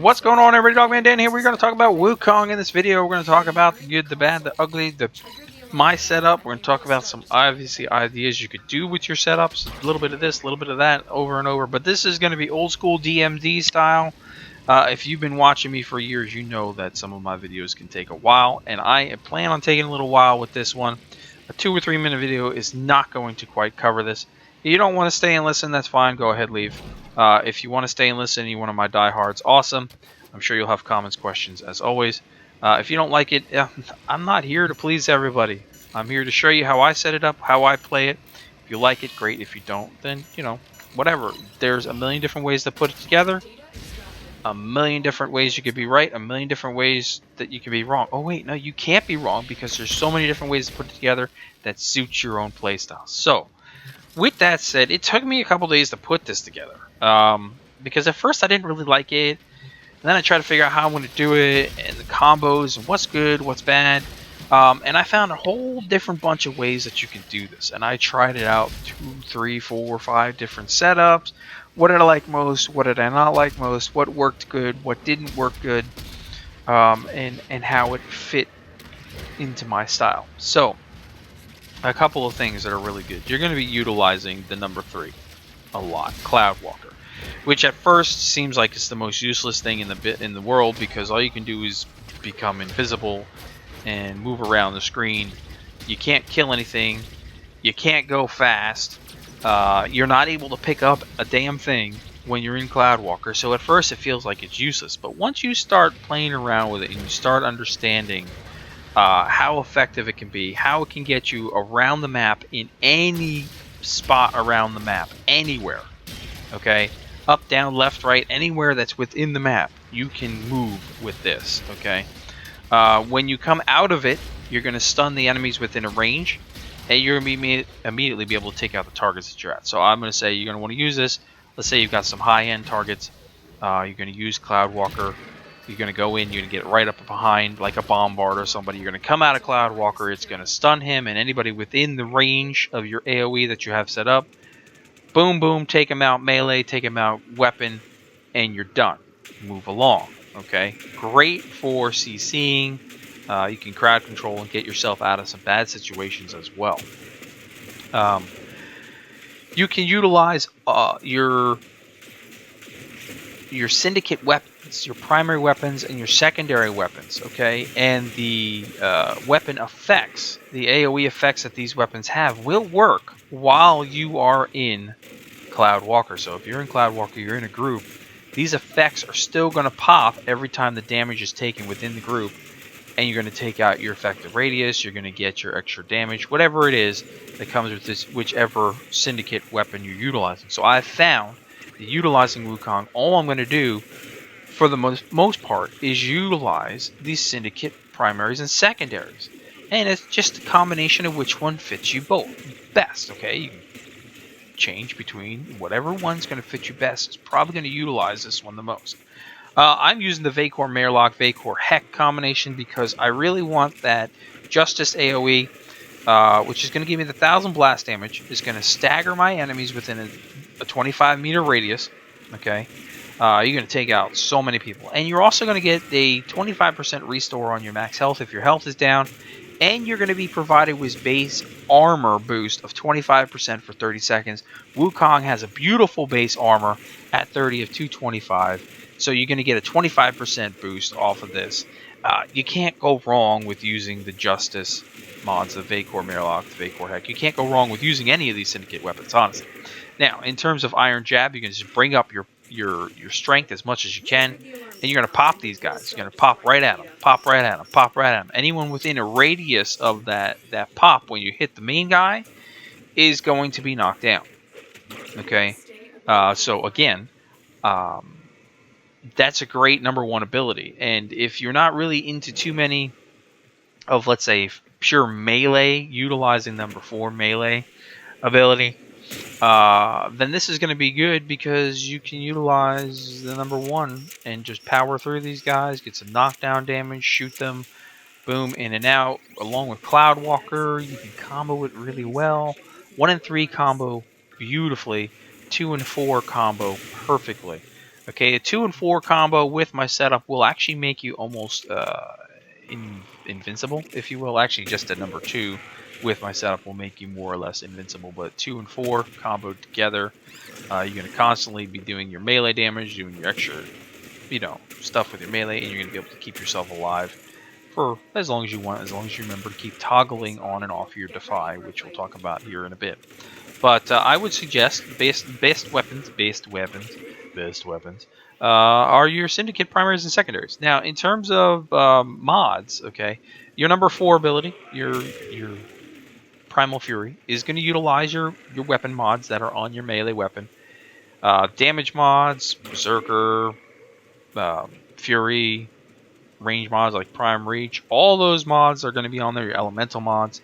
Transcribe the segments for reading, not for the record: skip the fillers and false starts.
What's going on, everybody? Dogman Dan here. We're going to talk about Wukong in this video. We're going to talk about the good, the bad, the ugly, my setup. We're going to talk about some obviously ideas you could do with your setups. A little bit of this, a little bit of that, over and over. But this is going to be old school DMD style. If you've been watching me for years, you know that some of my videos can take a while, and I plan on taking a little while with this one. A 2 or 3 minute video is not going to quite cover this. If you don't want to stay and listen, that's fine. Go ahead, leave. If you want to stay and listen, you're one of my diehards, awesome. I'm sure you'll have comments, questions, as always. If you don't like it, I'm not here to please everybody. I'm here to show you how I set it up, how I play it. If you like it, great. If you don't, then, you know, whatever. There's a million different ways to put it together. A million different ways you could be right, a million different ways that you can be wrong. Oh wait, no, you can't be wrong because there's so many different ways to put it together that suits your own playstyle. So, with that said, it took me a couple days to put this together. Because at first I didn't really like it. And then I tried to figure out how I'm going to do it, and the combos, and what's good, what's bad. And I found a whole different bunch of ways that you can do this. And I tried it out 2, 3, 4, 5 different setups. What did I like most? What did I not like most? What worked good? What didn't work good? And how it fit into my style. So, a couple of things that are really good. You're going to be utilizing the number 3 a lot, Cloudwalker, which at first seems like it's the most useless thing in the world because all you can do is become invisible and move around the screen. You can't kill anything. You can't go fast. You're not able to pick up a damn thing when you're in Cloudwalker, so at first it feels like it's useless. But once you start playing around with it and you start understanding how effective it can be, how it can get you around the map in any spot around the map, anywhere, okay? Up, down, left, right, anywhere that's within the map, you can move with this, okay? When you come out of it, you're going to stun the enemies within a range, and you're going to immediately be able to take out the targets that you're at. So I'm going to say you're going to want to use this. Let's say you've got some high-end targets. You're going to use Cloudwalker. You're going to go in. You're going to get right up behind like a bombard or somebody. You're going to come out of Cloudwalker. It's going to stun him and anybody within the range of your AoE that you have set up. Boom, boom. Take him out melee. Take him out weapon. And you're done. Move along. Okay? Great for CCing. You can crowd control and get yourself out of some bad situations as well. You can utilize your syndicate weapons, your primary weapons, and your secondary weapons, okay? And the weapon effects, the AoE effects that these weapons have, will work while you are in Cloudwalker. So if you're in Cloudwalker, you're in a group, these effects are still going to pop every time the damage is taken within the group. And you're going to take out your effective radius, you're going to get your extra damage, whatever it is that comes with this, whichever syndicate weapon you're utilizing. So I've found that utilizing Wukong, all I'm going to do, for the most part, is utilize these syndicate primaries and secondaries. And it's just a combination of which one fits you both best, okay? You can change between whatever one's going to fit you best. It's probably going to utilize this one the most. I'm using the Vacor Marelock Vacor Heck combination because I really want that Justice AoE, which is going to give me the 1000 blast damage. It's going to stagger my enemies within a 25 meter radius. Okay, you're going to take out so many people, and you're also going to get a 25% restore on your max health if your health is down, and you're going to be provided with base armor boost of 25% for 30 seconds. Wukong has a beautiful base armor at 30 of 225. So you're going to get a 25% boost off of this. You can't go wrong with using the Justice mods, the Vacor Marelock, the Vacor Heck. You can't go wrong with using any of these syndicate weapons, honestly. Now, in terms of Iron Jab, you can just bring up your strength as much as you can, and you're going to pop these guys. You're going to pop right at them, pop right at them, pop right at them. Anyone within a radius of that pop when you hit the main guy is going to be knocked down. Okay? So, again, that's a great number 1 ability. And if you're not really into too many of, let's say, pure melee, utilizing number 4 melee ability, then this is going to be good because you can utilize the number 1 and just power through these guys, get some knockdown damage, shoot them, boom, in and out. Along with Cloudwalker, you can combo it really well. 1 and 3 combo beautifully. 2 and 4 combo perfectly. Okay, a 2 and 4 combo with my setup will actually make you almost invincible, if you will. Actually, just a number 2 with my setup will make you more or less invincible. But 2 and 4 combo together, you're going to constantly be doing your melee damage, doing your extra, stuff with your melee, and you're going to be able to keep yourself alive for as long as you want, as long as you remember to keep toggling on and off your defy, which we'll talk about here in a bit. But I would suggest best weapons are your syndicate primaries and secondaries. Now, in terms of mods, okay, your number 4 ability, your Primal Fury, is going to utilize your weapon mods that are on your melee weapon. Damage mods, Berserker, Fury, range mods like Prime Reach, all those mods are going to be on there, your elemental mods.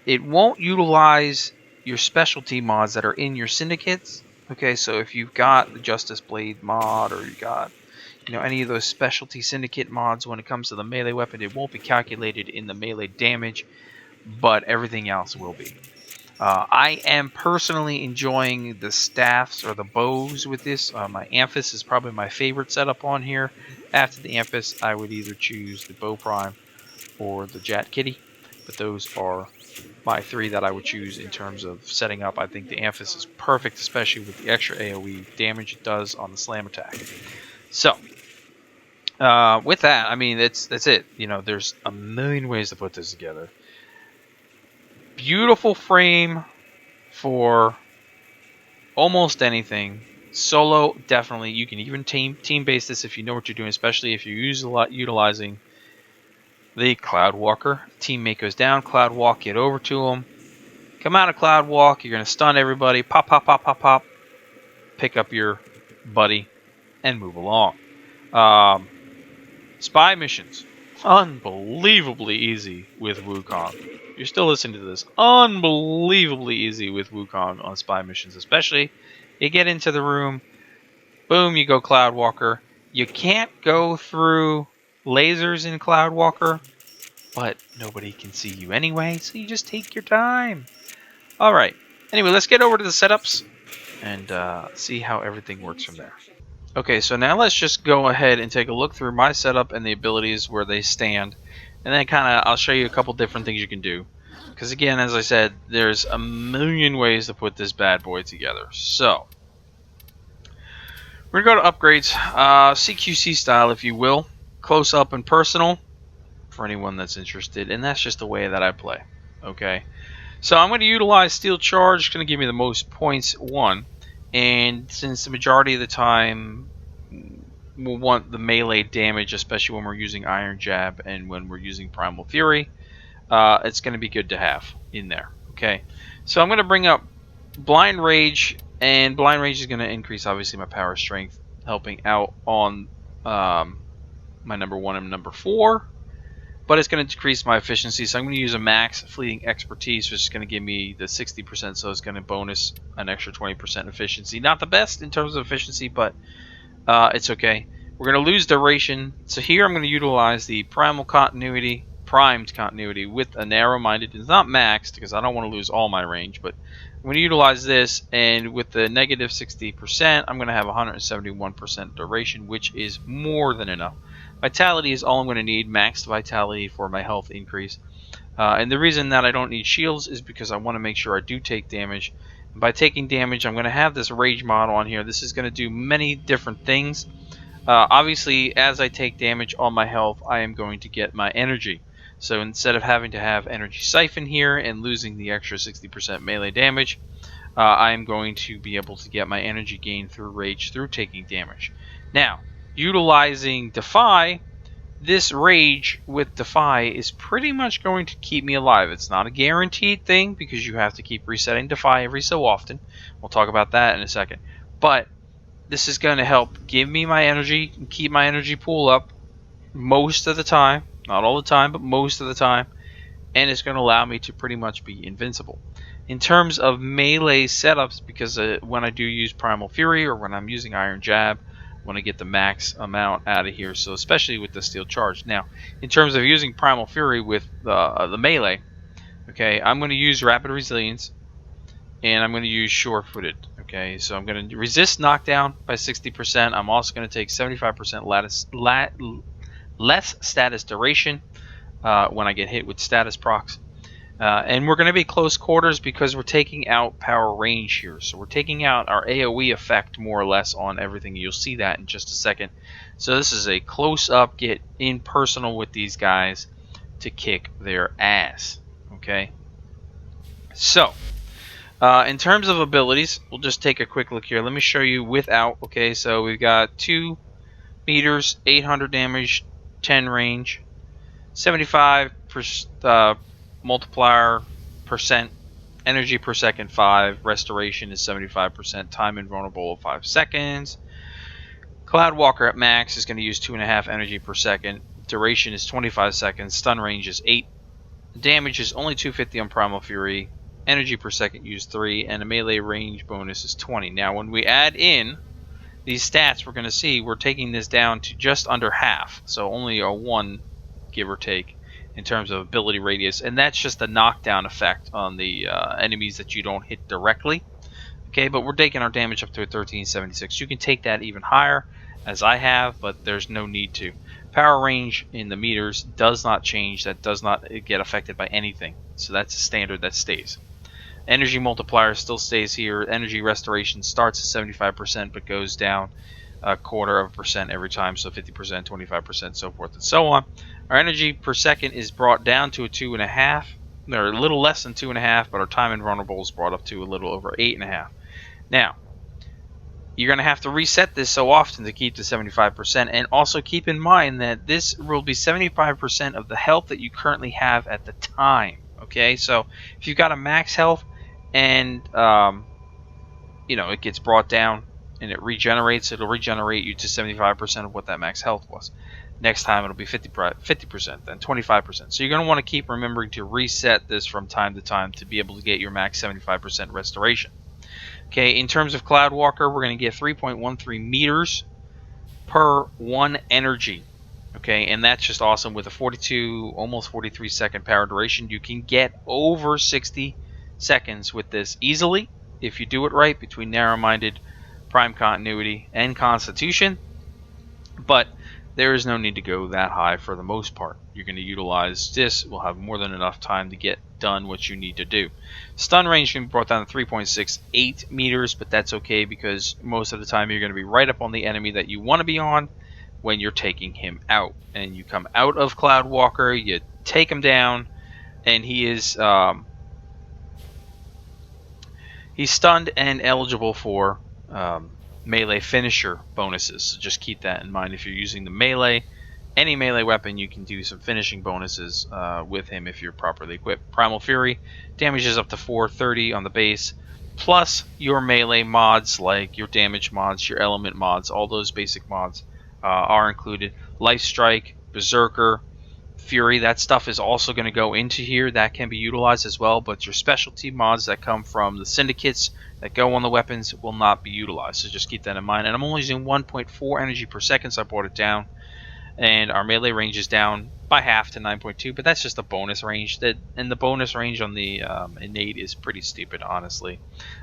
It won't utilize your specialty mods that are in your syndicates. Okay, so if you've got the Justice Blade mod, or you got any of those specialty syndicate mods when it comes to the melee weapon, it won't be calculated in the melee damage, but everything else will be. I am personally enjoying the staffs or the bows with this. My Amphis is probably my favorite setup on here. After the Amphis, I would either choose the Bow Prime or the Jat Kitty, but those are my 3 that I would choose in terms of setting up. I think the Amphis is perfect, especially with the extra AoE damage it does on the slam attack. So, with that, I mean, that's it. There's a million ways to put this together. Beautiful frame for almost anything. Solo, definitely. You can even team base this if you know what you're doing, especially if you're utilizing the Cloud Walker. Teammate goes down, Cloud Walk, get over to him. Come out of Cloud Walk, you're going to stun everybody. Pop, pop, pop, pop, pop. Pick up your buddy and move along. Spy missions. Unbelievably easy with Wukong. You're still listening to this. Unbelievably easy with Wukong on spy missions, especially you get into the room, boom, you go Cloud Walker. You can't go through lasers in Cloud Walker, but nobody can see you anyway, so you just take your time. Alright, anyway, let's get over to the setups and see how everything works from there. Okay, so now let's just go ahead and take a look through my setup and the abilities where they stand, and then I'll show you a couple different things you can do. Because again, as I said, there's a million ways to put this bad boy together. So, we're going to go to upgrades, CQC style if you will, close up and personal, for anyone that's interested, and that's just the way that I play. Okay, so I'm going to utilize Steel Charge. It's going to give me the most points, 1. And since the majority of the time we'll want the melee damage, especially when we're using Iron Jab and when we're using Primal Fury, it's going to be good to have in there. Okay, so I'm going to bring up Blind Rage, and Blind Rage is going to increase obviously my power strength, helping out on my number 1 and number 4. But it's going to decrease my efficiency, so I'm going to use a max fleeting expertise, which is going to give me the 60%, so it's going to bonus an extra 20% efficiency. Not the best in terms of efficiency, but it's okay. We're going to lose duration, so here I'm going to utilize the primed continuity with a narrow-minded. It's not maxed, because I don't want to lose all my range, but I'm going to utilize this, and with the negative 60%, I'm going to have 171% duration, which is more than enough. Vitality is all I'm going to need, maxed vitality for my health increase. And the reason that I don't need shields is because I want to make sure I do take damage. And by taking damage, I'm going to have this rage model on here. This is going to do many different things. Obviously, as I take damage on my health, I am going to get my energy. So instead of having to have energy siphon here and losing the extra 60% melee damage, I am going to be able to get my energy gain through rage through taking damage. Now, utilizing Defy, this rage with Defy is pretty much going to keep me alive. It's not a guaranteed thing because you have to keep resetting Defy every so often. We'll talk about that in a second. But this is going to help give me my energy and keep my energy pool up most of the time. Not all the time, but most of the time. And it's going to allow me to pretty much be invincible. In terms of melee setups, because when I do use Primal Fury or when I'm using Iron Jab, I want to get the max amount out of here, so especially with the Steel Charge. Now, in terms of using Primal Fury with the melee, okay, I'm going to use Rapid Resilience, and I'm going to use Sure-Footed. Okay, so I'm going to resist knockdown by 60%. I'm also going to take 75% less status duration when I get hit with status procs. And we're going to be close quarters because we're taking out power range here. So we're taking out our AoE effect more or less on everything. You'll see that in just a second. So this is a close-up, get in personal with these guys to kick their ass. Okay. So in terms of abilities, we'll just take a quick look here. Let me show you without. Okay, so we've got 2 meters, 800 damage, 10 range, 75 multiplier percent, energy per second 5, restoration is 75%, time invulnerable of 5 seconds. Cloudwalker at max is going to use 2.5 energy per second, duration is 25 seconds, stun range is 8, damage is only 250 on Primal Fury, energy per second used 3, and a melee range bonus is 20. Now when we add in these stats, we're going to see we're taking this down to just under half, so only a 1, give or take, in terms of ability radius, and that's just a knockdown effect on the enemies that you don't hit directly. Okay, but we're taking our damage up to a 1376. You can take that even higher, as I have, but there's no need to. Power range in the meters does not change. That does not get affected by anything, so that's a standard that stays. Energy multiplier still stays here. Energy restoration starts at 75% but goes down 0.25% every time, so 50%, 25%, so forth and so on. Our energy per second is brought down to a 2.5, or a little less than 2.5, but our time invulnerable is brought up to a little over 8.5. Now, you're going to have to reset this so often to keep to 75%, and also keep in mind that this will be 75% of the health that you currently have at the time. Okay, so if you've got a max health and it gets brought down and it regenerates, it'll regenerate you to 75% of what that max health was. Next time it'll be 50%, then 25%. So you're going to want to keep remembering to reset this from time to time to be able to get your max 75% restoration. Okay, in terms of Cloudwalker, we're going to get 3.13 meters per 1 energy. Okay, and that's just awesome. With a 42, almost 43 second power duration, you can get over 60 seconds with this easily if you do it right between narrow-minded, prime continuity, and constitution. But there is no need to go that high for the most part. You're going to utilize this. We'll have more than enough time to get done what you need to do. Stun range can be brought down to 3.68 meters, but that's okay because most of the time you're going to be right up on the enemy that you want to be on when you're taking him out. And you come out of Cloudwalker, you take him down, and he is he's stunned and eligible for melee finisher bonuses. So just keep that in mind. If you're using the melee, any melee weapon, you can do some finishing bonuses with him if you're properly equipped. Primal Fury damages up to 430 on the base, plus your melee mods like your damage mods, your element mods, all those basic mods are included. Life Strike, Berserker, Fury, that stuff is also going to go into here. That can be utilized as well, but your specialty mods that come from the syndicates that go on the weapons will not be utilized, so just keep that in mind. And I'm only using 1.4 energy per second, so I brought it down. And our melee range is down by half to 9.2, but that's just a bonus range. And the bonus range on the innate is pretty stupid, honestly,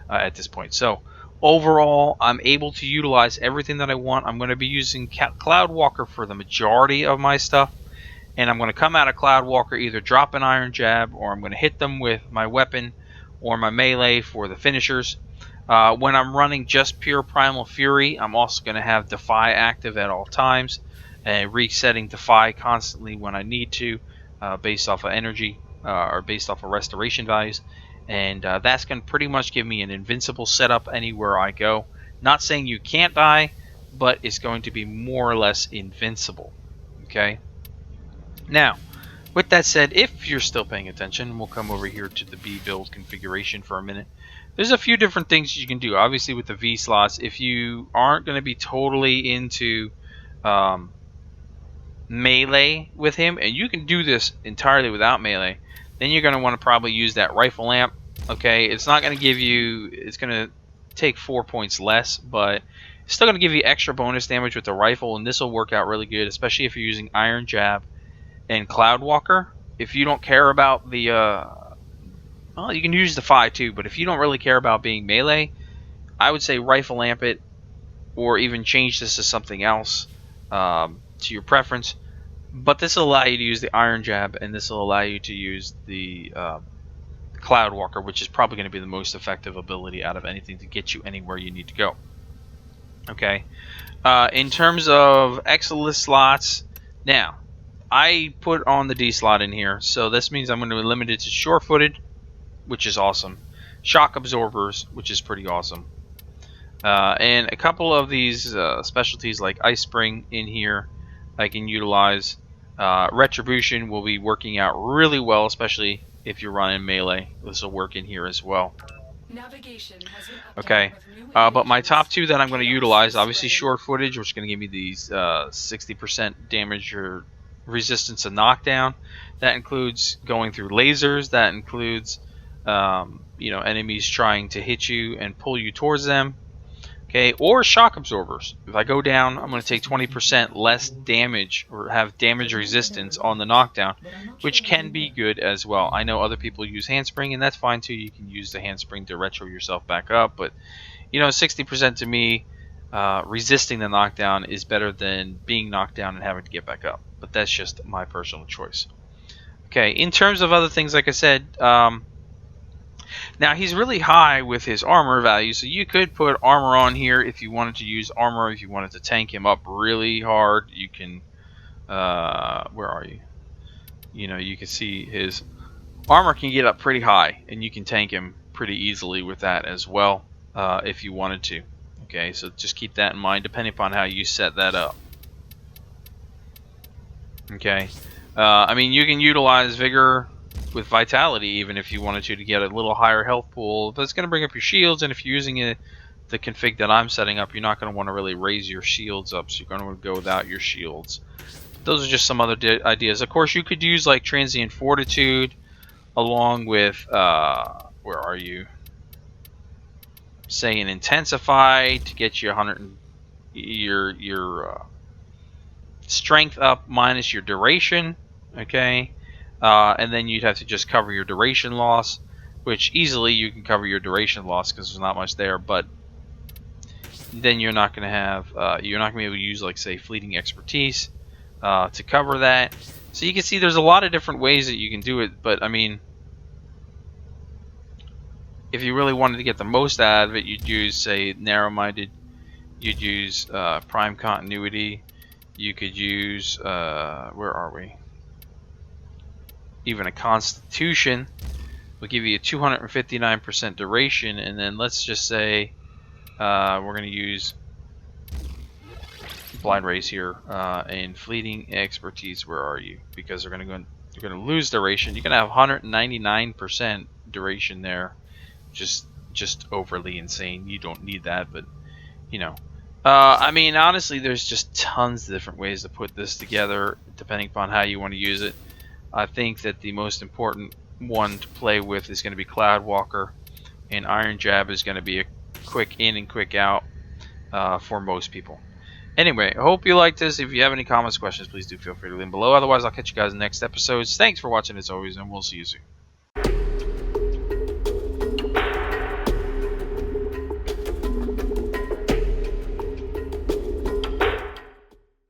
at this point. So overall, I'm able to utilize everything that I want. I'm going to be using Cloudwalker for the majority of my stuff. And I'm going to come out of Cloudwalker, either drop an Iron Jab, or I'm going to hit them with my weapon or my melee for the finishers. When I'm running just pure Primal Fury, I'm also going to have Defy active at all times, and resetting Defy constantly when I need to, based off of energy or based off of restoration values. And that's going to pretty much give me an invincible setup anywhere I go. Not saying you can't die, but it's going to be more or less invincible. Okay? Now, with that said, if you're still paying attention, we'll come over here to the B build configuration for a minute. There's a few different things you can do. Obviously, with the V slots, if you aren't going to be totally into melee with him, and you can do this entirely without melee, then you're going to want to probably use that rifle lamp. Okay, it's not going to give you, it's going to take 4 points less, but it's still going to give you extra bonus damage with the rifle, and this will work out really good, especially if you're using Iron Jab and Cloudwalker. If you don't care about the well, you can use Defy too, but if you don't really care about being melee, I would say rifle lamp it, or even change this to something else to your preference. But this will allow you to use the Iron Jab, and this will allow you to use the Cloud Walker, which is probably going to be the most effective ability out of anything to get you anywhere you need to go. Okay. In terms of Exilus slots, now I put on the D slot in here, so this means I'm going to limit it to sure-footed, which is awesome, shock absorbers, which is pretty awesome, and a couple of these specialties like Ice Spring in here I can utilize. Retribution will be working out really well, especially if you're running melee. This will work in here as well. Okay, but my top two that I'm going to utilize, obviously short footage, which is going to give me these 60% damage or resistance to knockdown. That includes going through lasers. That includes enemies trying to hit you and pull you towards them. Okay, or shock absorbers. If I go down, I'm going to take 20% less damage, or have damage resistance on the knockdown, which can be good as well. I know other people use handspring, and that's fine too. You can use the handspring to retro yourself back up, but 60% to me, resisting the knockdown is better than being knocked down and having to get back up. But that's just my personal choice. Okay, in terms of other things, like I said, now he's really high with his armor value, so you could put armor on here if you wanted to use armor. If you wanted to tank him up really hard, you can. Where are you? You can see his armor can get up pretty high, and you can tank him pretty easily with that as well, if you wanted to. Okay, so just keep that in mind, depending upon how you set that up. Okay, I mean, you can utilize vigor with vitality even if you wanted to get a little higher health pool, but it's going to bring up your shields, and if you're using the config that I'm setting up, you're not going to want to really raise your shields up, so you're going to want to go without your shields. Those are just some other ideas. Of course, you could use like transient fortitude along with where are you, say an intensify to get you 100 your strength up minus your duration. Okay, and then you'd have to just cover your duration loss, which easily you can cover your duration loss because there's not much there, but then you're not going to have you're not going to be able to use, like, say, fleeting expertise to cover that. So you can see there's a lot of different ways that you can do it, but I mean, if you really wanted to get the most out of it, you'd use, say, narrow-minded, you'd use prime continuity, you could use where are we, even a constitution will give you a 259% duration, and then let's just say we're going to use blind race here and fleeting expertise. Where are you? Because you're going to lose duration. You're going to have 199% duration there, just overly insane. You don't need that, but I mean, honestly, there's just tons of different ways to put this together depending upon how you want to use it. I think that the most important one to play with is going to be Cloud Walker, and Iron Jab is going to be a quick in and quick out for most people. Anyway, I hope you liked this. If you have any comments, questions, please do feel free to leave them below. Otherwise, I'll catch you guys in the next episodes. Thanks for watching as always, and we'll see you soon.